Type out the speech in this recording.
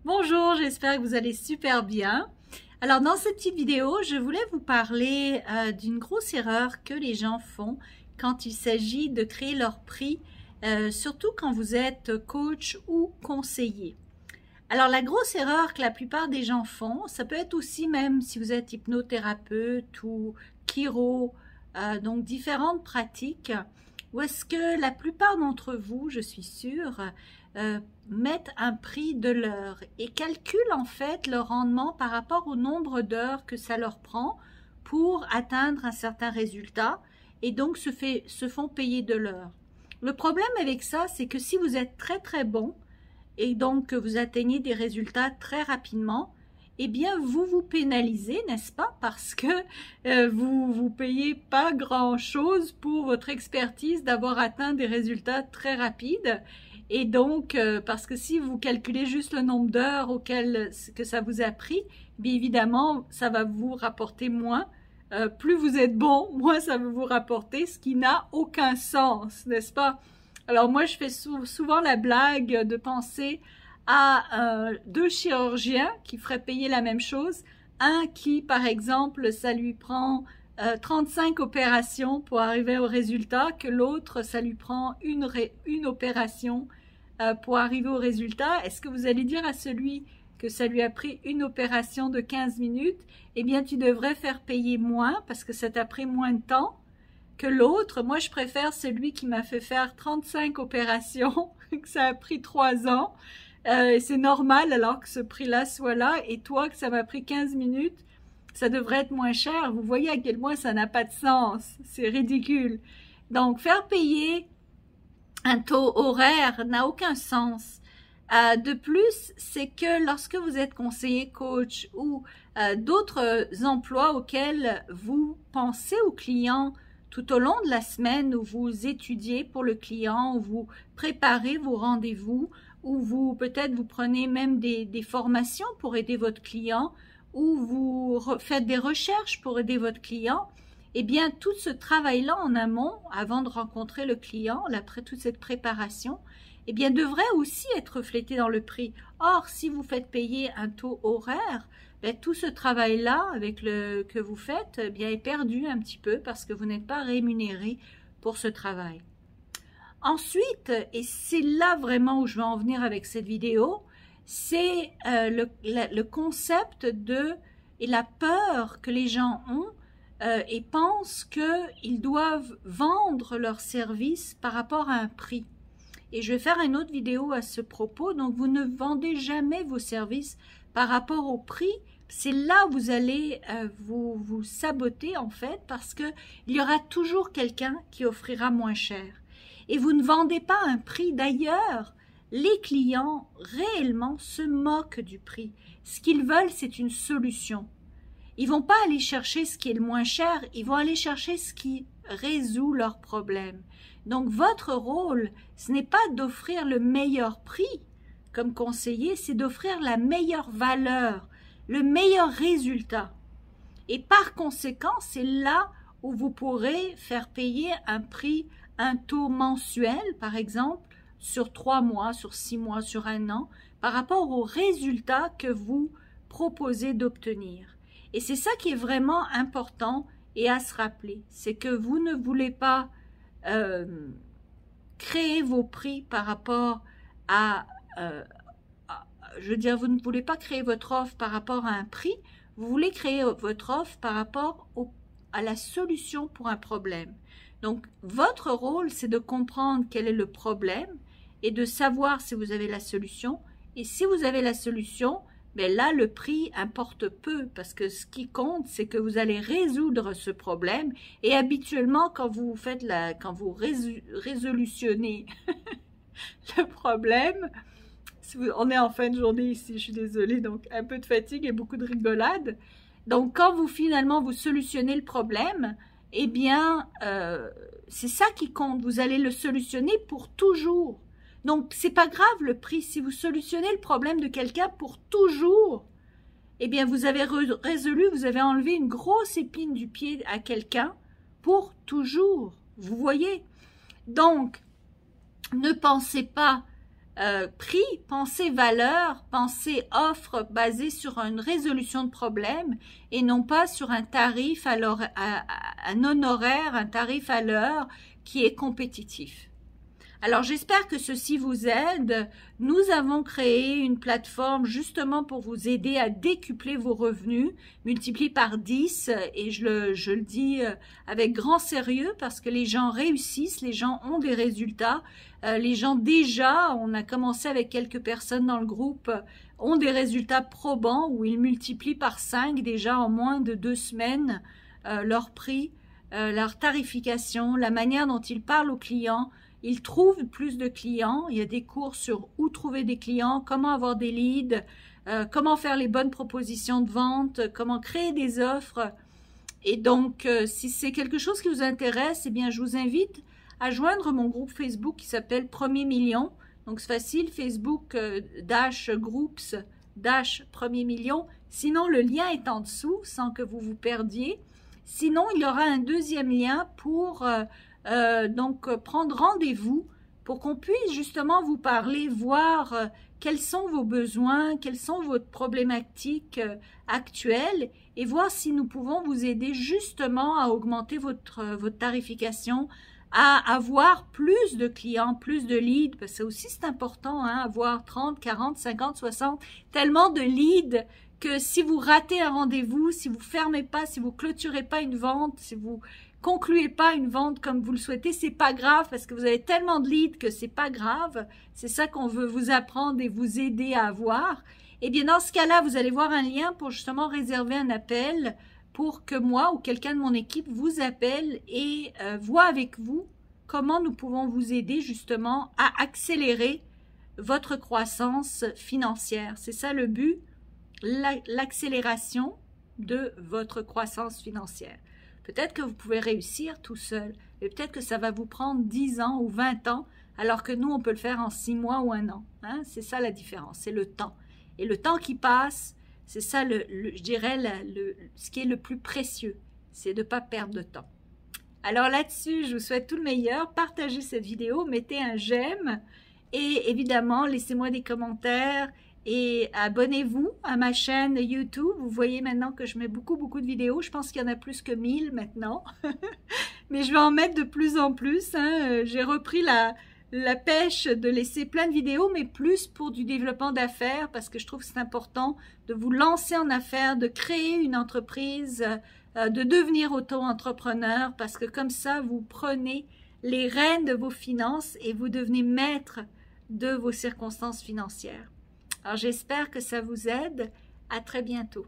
Bonjour, j'espère que vous allez super bien. Alors dans cette petite vidéo, je voulais vous parler d'une grosse erreur que les gens font quand il s'agit de créer leur prix, surtout quand vous êtes coach ou conseiller. Alors la grosse erreur que la plupart des gens font, ça peut être aussi même si vous êtes hypnothérapeute ou chiro, donc différentes pratiques, où est-ce que la plupart d'entre vous, je suis sûre, mettent un prix de l'heure et calculent en fait leur rendement par rapport au nombre d'heures que ça leur prend pour atteindre un certain résultat et donc se font payer de l'heure. Le problème avec ça, c'est que si vous êtes très bon et donc que vous atteignez des résultats très rapidement, eh bien vous vous pénalisez, n'est-ce pas? Parce que vous payez pas grand-chose pour votre expertise d'avoir atteint des résultats très rapides. Et donc, parce que si vous calculez juste le nombre d'heures auxquelles que ça vous a pris, bien évidemment, ça va vous rapporter moins. Plus vous êtes bon, moins ça va vous rapporter, ce qui n'a aucun sens, n'est-ce pas? Alors moi, je fais souvent la blague de penser à deux chirurgiens qui feraient payer la même chose. Un qui, par exemple, ça lui prend 35 opérations pour arriver au résultat, que l'autre, ça lui prend une opération pour arriver au résultat. Est-ce que vous allez dire à celui que ça lui a pris une opération de 15 minutes, eh bien, tu devrais faire payer moins parce que ça t'a pris moins de temps que l'autre? Moi, je préfère celui qui m'a fait faire 35 opérations, que ça a pris 3 ans. C'est normal alors que ce prix-là soit là, et toi, que ça m'a pris 15 minutes, ça devrait être moins cher. Vous voyez à quel point ça n'a pas de sens. C'est ridicule. Donc, faire payer un taux horaire n'a aucun sens. De plus, c'est que lorsque vous êtes conseiller coach ou d'autres emplois auxquels vous pensez aux clients tout au long de la semaine, où vous étudiez pour le client, où vous préparez vos rendez-vous, où vous peut-être vous prenez même des formations pour aider votre client, ou vous faites des recherches pour aider votre client, eh bien tout ce travail-là en amont, avant de rencontrer le client, après toute cette préparation, eh bien devrait aussi être reflété dans le prix. Or, si vous faites payer un taux horaire, bien, tout ce travail-là que vous faites eh bien, est perdu un petit peu parce que vous n'êtes pas rémunéré pour ce travail. Ensuite, et c'est là vraiment où je veux en venir avec cette vidéo, c'est le concept et la peur que les gens ont et pensent qu'ils doivent vendre leurs services par rapport à un prix. Et je vais faire une autre vidéo à ce propos. Donc, vous ne vendez jamais vos services par rapport au prix. C'est là où vous allez vous saboter en fait, parce qu'il y aura toujours quelqu'un qui offrira moins cher. Et vous ne vendez pas un prix. D'ailleurs, les clients réellement se moquent du prix. Ce qu'ils veulent, c'est une solution. Ils vont pas aller chercher ce qui est le moins cher, ils vont aller chercher ce qui résout leurs problèmes. Donc votre rôle, ce n'est pas d'offrir le meilleur prix comme conseiller, c'est d'offrir la meilleure valeur, le meilleur résultat. Et par conséquent, c'est là où vous pourrez faire payer un prix, un taux mensuel, par exemple, sur 3 mois, sur 6 mois, sur 1 an, par rapport au résultat que vous proposez d'obtenir. Et c'est ça qui est vraiment important et à se rappeler, c'est que vous ne voulez pas créer vos prix par rapport je veux dire, vous ne voulez pas créer votre offre par rapport à un prix, vous voulez créer votre offre par rapport à la solution pour un problème. Donc, votre rôle, c'est de comprendre quel est le problème et de savoir si vous avez la solution. Et si vous avez la solution, ben là, le prix importe peu parce que ce qui compte, c'est que vous allez résoudre ce problème. Et habituellement, quand vous résolutionnez le problème, on est en fin de journée ici, je suis désolée, donc un peu de fatigue et beaucoup de rigolade. Donc, quand finalement vous solutionnez le problème, eh bien, c'est ça qui compte. Vous allez le solutionner pour toujours. Donc, c'est pas grave le prix. Si vous solutionnez le problème de quelqu'un pour toujours, eh bien, vous avez résolu, vous avez enlevé une grosse épine du pied à quelqu'un pour toujours. Vous voyez? Donc, ne pensez pas prix, pensez valeur, pensez offre basée sur une résolution de problème et non pas sur un tarif un honoraire, un tarif à l'heure qui est compétitif. Alors j'espère que ceci vous aide. Nous avons créé une plateforme justement pour vous aider à décupler vos revenus, multipliés par 10, et je le dis avec grand sérieux parce que les gens réussissent, les gens ont des résultats, les gens déjà, on a commencé avec quelques personnes dans le groupe, ont des résultats probants où ils multiplient par 5 déjà en moins de 2 semaines leur prix, leur tarification, la manière dont ils parlent aux clients. Ils trouvent plus de clients. Il y a des cours sur où trouver des clients, comment avoir des leads, comment faire les bonnes propositions de vente, comment créer des offres. Et donc, si c'est quelque chose qui vous intéresse, eh bien, je vous invite à joindre mon groupe Facebook qui s'appelle Premier Million. Donc, c'est facile, Facebook /groups /Premier Million. Sinon, le lien est en dessous sans que vous vous perdiez. Sinon, il y aura un deuxième lien pour donc prendre rendez-vous pour qu'on puisse justement vous parler, voir quels sont vos besoins, quelles sont vos problématiques actuelles et voir si nous pouvons vous aider justement à augmenter votre tarification, à avoir plus de clients, plus de leads, parce que aussi c'est important, hein, avoir 30, 40, 50, 60, tellement de leads que si vous ratez un rendez-vous, si vous fermez pas, si vous clôturez pas une vente, si vous concluez pas une vente comme vous le souhaitez, c'est pas grave parce que vous avez tellement de leads que c'est pas grave. C'est ça qu'on veut vous apprendre et vous aider à avoir. Et bien dans ce cas-là, vous allez voir un lien pour justement réserver un appel pour que moi ou quelqu'un de mon équipe vous appelle et voit avec vous comment nous pouvons vous aider justement à accélérer votre croissance financière. C'est ça le but, l'accélération de votre croissance financière. Peut-être que vous pouvez réussir tout seul, mais peut-être que ça va vous prendre 10 ans ou 20 ans, alors que nous, on peut le faire en 6 mois ou 1 an. Hein? C'est ça la différence, c'est le temps. Et le temps qui passe, c'est ça, je dirais, ce qui est le plus précieux, c'est de ne pas perdre de temps. Alors là-dessus, je vous souhaite tout le meilleur. Partagez cette vidéo, mettez un j'aime et évidemment, laissez-moi des commentaires. Et abonnez-vous à ma chaîne YouTube. Vous voyez maintenant que je mets beaucoup de vidéos. Je pense qu'il y en a plus que 1000 maintenant. Mais je vais en mettre de plus en plus. Hein. J'ai repris la pêche de laisser plein de vidéos, mais plus pour du développement d'affaires, parce que je trouve que c'est important de vous lancer en affaires, de créer une entreprise, de devenir auto-entrepreneur, parce que comme ça, vous prenez les rênes de vos finances et vous devenez maître de vos circonstances financières. Alors, j'espère que ça vous aide. À très bientôt.